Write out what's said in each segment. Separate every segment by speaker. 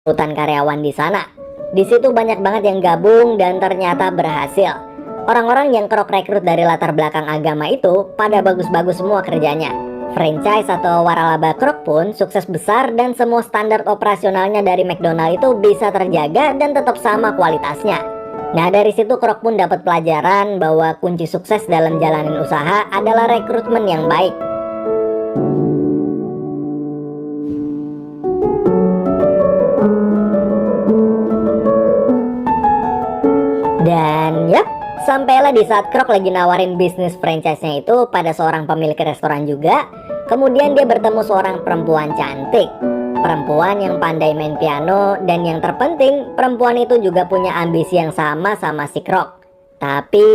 Speaker 1: rekrutmen karyawan di sana. Di situ banyak banget yang gabung dan ternyata berhasil. Orang-orang yang Krok rekrut dari latar belakang agama itu pada bagus-bagus semua kerjanya. Franchise atau waralaba Krok pun sukses besar dan semua standar operasionalnya dari McDonald itu bisa terjaga dan tetap sama kualitasnya. Nah, dari situ Krok pun dapat pelajaran bahwa kunci sukses dalam jalanin usaha adalah rekrutmen yang baik. Dan yap, sampailah di saat Krok lagi nawarin bisnis franchise-nya itu pada seorang pemilik restoran juga. Kemudian dia bertemu seorang perempuan cantik, perempuan yang pandai main piano, dan yang terpenting perempuan itu juga punya ambisi yang sama si Krok. Tapi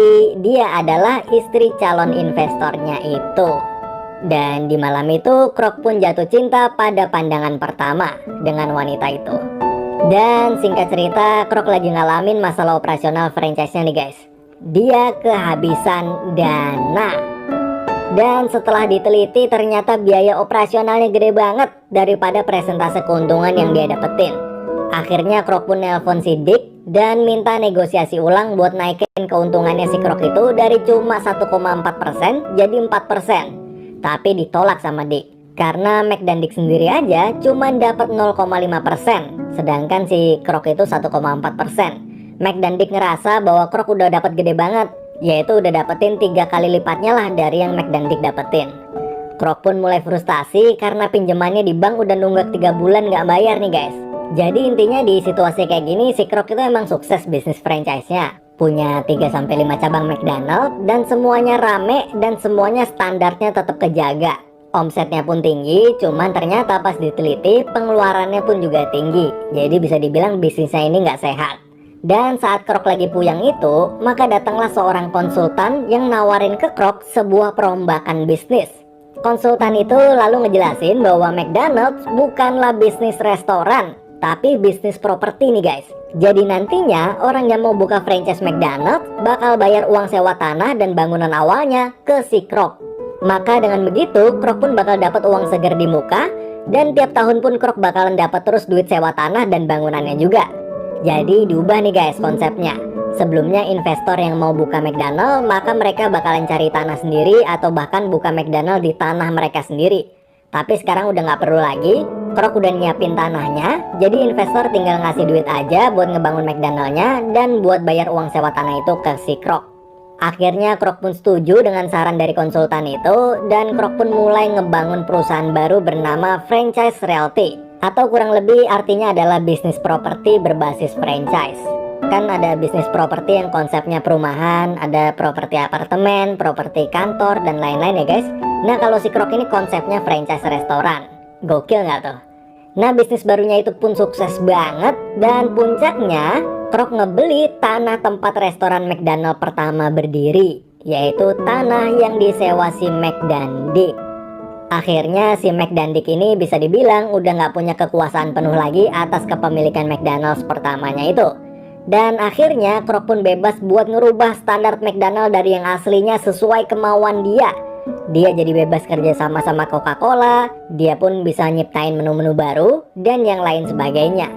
Speaker 1: dia adalah istri calon investornya itu. Dan di malam itu Krok pun jatuh cinta pada pandangan pertama dengan wanita itu. Dan singkat cerita, Krok lagi ngalamin masalah operasional franchise-nya nih guys. Dia kehabisan dana. Dan setelah diteliti ternyata biaya operasionalnya gede banget daripada presentase keuntungan yang dia dapetin. Akhirnya Krok pun nelpon si Dick dan minta negosiasi ulang buat naikin keuntungannya si Krok itu dari cuma 1,4% jadi 4%. Tapi ditolak sama Dick. Karena Mac dan Dick sendiri aja cuma dapat 0,5%, sedangkan si Krok itu 1,4%. Mac dan Dick ngerasa bahwa Krok udah dapat gede banget, yaitu udah dapetin 3 kali lipatnya lah dari yang Mac dan Dick dapetin. Krok pun mulai frustasi karena pinjamannya di bank udah nunggak 3 bulan gak bayar nih guys. Jadi intinya di situasi kayak gini si Krok itu emang sukses bisnis franchise-nya. Punya 3-5 cabang McDonald dan semuanya rame dan semuanya standarnya tetap kejaga. Omsetnya pun tinggi, cuman ternyata pas diteliti pengeluarannya pun juga tinggi. Jadi bisa dibilang bisnisnya ini nggak sehat. Dan saat Krok lagi puyang itu, maka datanglah seorang konsultan yang nawarin ke Krok sebuah perombakan bisnis. Konsultan itu lalu ngejelasin bahwa McDonald's bukanlah bisnis restoran, tapi bisnis properti nih guys. Jadi nantinya orang yang mau buka franchise McDonald's bakal bayar uang sewa tanah dan bangunan awalnya ke si Krok. Maka dengan begitu Krok pun bakal dapat uang segar di muka, dan tiap tahun pun Krok bakalan dapat terus duit sewa tanah dan bangunannya juga. Jadi diubah nih guys konsepnya. Sebelumnya investor yang mau buka McDonald maka mereka bakalan cari tanah sendiri atau bahkan buka McDonald di tanah mereka sendiri. Tapi sekarang udah nggak perlu lagi, Krok udah nyiapin tanahnya, jadi investor tinggal ngasih duit aja buat ngebangun McDonaldnya dan buat bayar uang sewa tanah itu ke si Krok. Akhirnya Krok pun setuju dengan saran dari konsultan itu, dan Krok pun mulai ngebangun perusahaan baru bernama Franchise Realty, atau kurang lebih artinya adalah bisnis properti berbasis franchise. Kan ada bisnis properti yang konsepnya perumahan, ada properti apartemen, properti kantor, dan lain-lain ya guys. Nah kalau si Krok ini konsepnya franchise restoran. Gokil nggak tuh? Nah bisnis barunya itu pun sukses banget, dan puncaknya Krok ngebeli tanah tempat restoran McDonald pertama berdiri, yaitu tanah yang disewa si Mac dan Dick. Akhirnya si Mac dan Dick ini bisa dibilang udah nggak punya kekuasaan penuh lagi atas kepemilikan McDonald's pertamanya itu. Dan akhirnya Krok pun bebas buat ngerubah standar McDonald dari yang aslinya sesuai kemauan dia. Dia jadi bebas kerja sama Coca-Cola, dia pun bisa nyiptain menu-menu baru, dan yang lain sebagainya.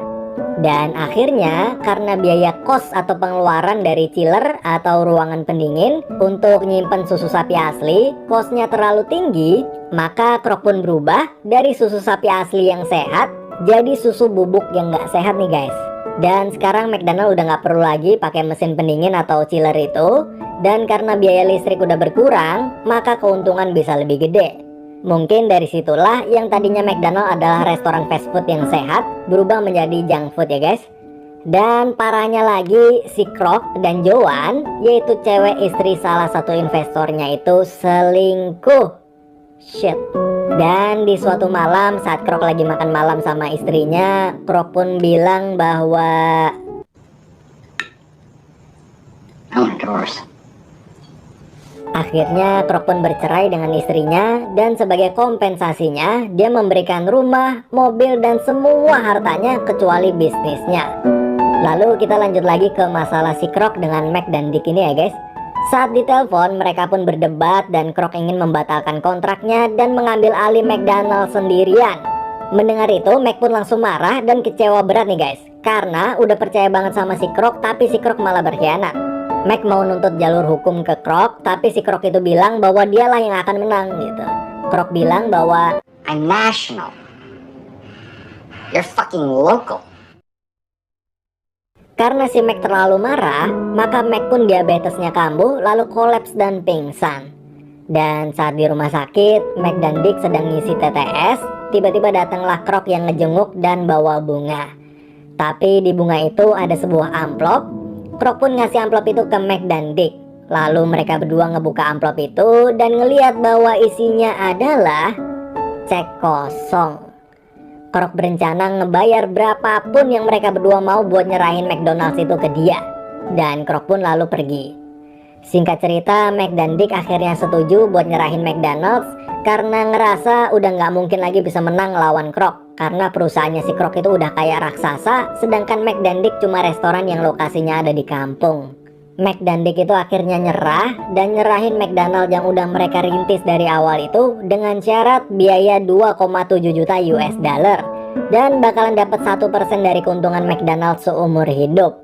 Speaker 1: Dan akhirnya karena biaya kos atau pengeluaran dari chiller atau ruangan pendingin untuk nyimpen susu sapi asli kosnya terlalu tinggi, maka Krok pun berubah dari susu sapi asli yang sehat jadi susu bubuk yang nggak sehat nih guys. Dan sekarang McDonald udah nggak perlu lagi pakai mesin pendingin atau chiller itu, dan karena biaya listrik udah berkurang maka keuntungan bisa lebih gede. Mungkin dari situlah yang tadinya McDonald adalah restoran fast food yang sehat berubah menjadi junk food ya guys. Dan parahnya lagi si Krok dan Joan, yaitu cewek istri salah satu investornya itu selingkuh. Shit. Dan di suatu malam saat Krok lagi makan malam sama istrinya, Krok pun bilang bahwa
Speaker 2: I want a divorce.
Speaker 1: akhirnya Krok pun bercerai dengan istrinya, dan sebagai kompensasinya dia memberikan rumah, mobil, dan semua hartanya kecuali bisnisnya. Lalu kita lanjut lagi ke masalah si Krok dengan Mac dan Dick ini ya guys. Saat ditelepon mereka pun berdebat dan Krok ingin membatalkan kontraknya dan mengambil alih McDonald sendirian. Mendengar itu, Mac pun langsung marah dan kecewa berat nih guys, karena udah percaya banget sama si Krok, tapi si Krok malah berkhianat. Mac mau nuntut jalur hukum ke Krok, tapi si Krok itu bilang bahwa dialah yang akan menang gitu. Krok bilang bahwa
Speaker 2: I'm national. You're fucking local.
Speaker 1: karena si Mac terlalu marah, maka Mac pun diabetesnya kambuh lalu kolaps dan pingsan. Dan saat di rumah sakit, Mac dan Dick sedang ngisi TTS, tiba-tiba datanglah Krok yang ngejenguk dan bawa bunga. Tapi di bunga itu ada sebuah amplop. Krok pun ngasih amplop itu ke Mac dan Dick. Lalu mereka berdua ngebuka amplop itu dan ngeliat bahwa isinya adalah cek kosong. Krok berencana ngebayar berapapun yang mereka berdua mau buat nyerahin McDonald's itu ke dia. Dan Krok pun lalu pergi. Singkat cerita, Mac dan Dick akhirnya setuju buat nyerahin McDonald's karena ngerasa udah nggak mungkin lagi bisa menang lawan Krok, karena perusahaannya si Krok itu udah kayak raksasa, sedangkan Mac dan Dick cuma restoran yang lokasinya ada di kampung. Mac dan Dick itu akhirnya nyerah dan nyerahin McDonald's yang udah mereka rintis dari awal itu dengan syarat biaya 2,7 juta US dollar dan bakalan dapat 1% dari keuntungan McDonald's seumur hidup.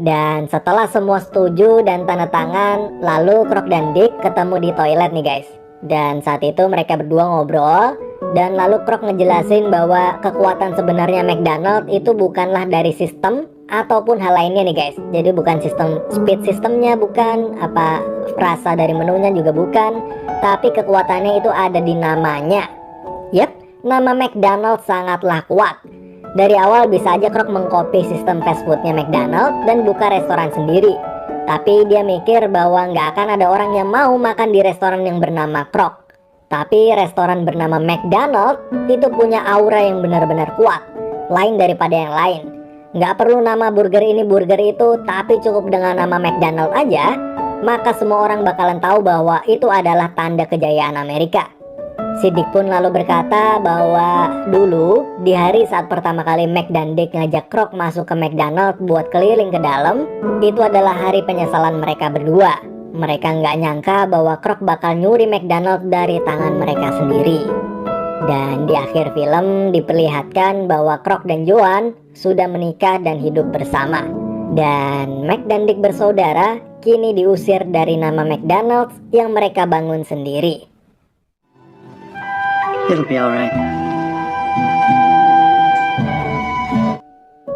Speaker 1: Dan setelah semua setuju dan tanda tangan, lalu Krok dan Dick ketemu di toilet nih guys. Dan saat itu mereka berdua ngobrol, dan lalu Krok ngejelasin bahwa kekuatan sebenarnya McDonald's itu bukanlah dari sistem ataupun hal lainnya nih guys. Jadi bukan sistem speed sistemnya, bukan apa rasa dari menunya juga bukan, tapi kekuatannya itu ada di namanya. Yep, nama McDonald's sangatlah kuat. Dari awal bisa aja Krok mengcopy sistem fast foodnya McDonald's dan buka restoran sendiri. Tapi dia mikir bahwa nggak akan ada orang yang mau makan di restoran yang bernama Krok. Tapi restoran bernama McDonald's itu punya aura yang benar-benar kuat, lain daripada yang lain. Nggak perlu nama burger ini burger itu, tapi cukup dengan nama McDonald's aja, maka semua orang bakalan tahu bahwa itu adalah tanda kejayaan Amerika. Si Dick pun lalu berkata bahwa dulu di hari saat pertama kali Mac dan Dick ngajak Krok masuk ke McDonald's buat keliling ke dalam, itu adalah hari penyesalan mereka berdua. Mereka nggak nyangka bahwa Krok bakal nyuri McDonald's dari tangan mereka sendiri. Dan di akhir film diperlihatkan bahwa Krok dan Joan sudah menikah dan hidup bersama. Dan Mac dan Dick bersaudara kini diusir dari nama McDonald's yang mereka bangun sendiri.
Speaker 2: It'll be alright.